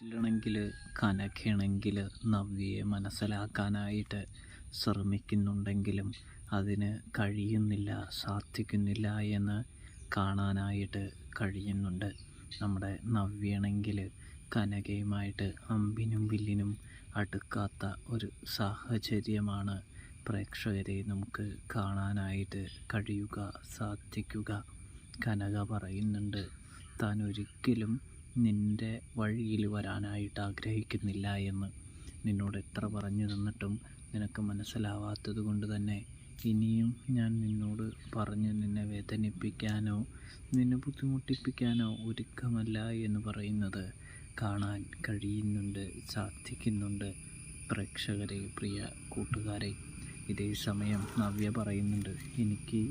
പറ്റില്ലെങ്കിൽ കനഖയാണെങ്കിൽ നവ്യയെ മനസ്സിലാക്കാനായിട്ട് ശ്രമിക്കുന്നുണ്ടെങ്കിലും അതിന് കഴിയുന്നില്ല, സാധിക്കുന്നില്ല എന്ന് കാണാനായിട്ട് കഴിയുന്നുണ്ട്. നമ്മുടെ നവ്യയാണെങ്കിൽ കനകയുമായിട്ട് അമ്പിനും വില്ലിനും അടുക്കാത്ത ഒരു സാഹചര്യമാണ് പ്രേക്ഷകരെ നമുക്ക് കാണാനായിട്ട് കഴിയുക, സാധിക്കുക. കനക പറയുന്നുണ്ട്, താൻ ഒരിക്കലും നിൻ്റെ വഴിയിൽ വരാനായിട്ട് ആഗ്രഹിക്കുന്നില്ല എന്ന്. നിന്നോട് എത്ര പറഞ്ഞു തന്നിട്ടും നിനക്ക് മനസ്സിലാവാത്തത് കൊണ്ട് തന്നെ ഇനിയും ഞാൻ നിന്നോട് പറഞ്ഞ് നിന്നെ വേദനിപ്പിക്കാനോ നിന്നെ ബുദ്ധിമുട്ടിപ്പിക്കാനോ ഒരുക്കമല്ല എന്ന് പറയുന്നത് കാണാൻ കഴിയുന്നുണ്ട്, സാധിക്കുന്നുണ്ട്. പ്രേക്ഷകരെ, പ്രിയ കൂട്ടുകാരെ, ഇതേ സമയം നവ്യ പറയുന്നുണ്ട്, എനിക്ക്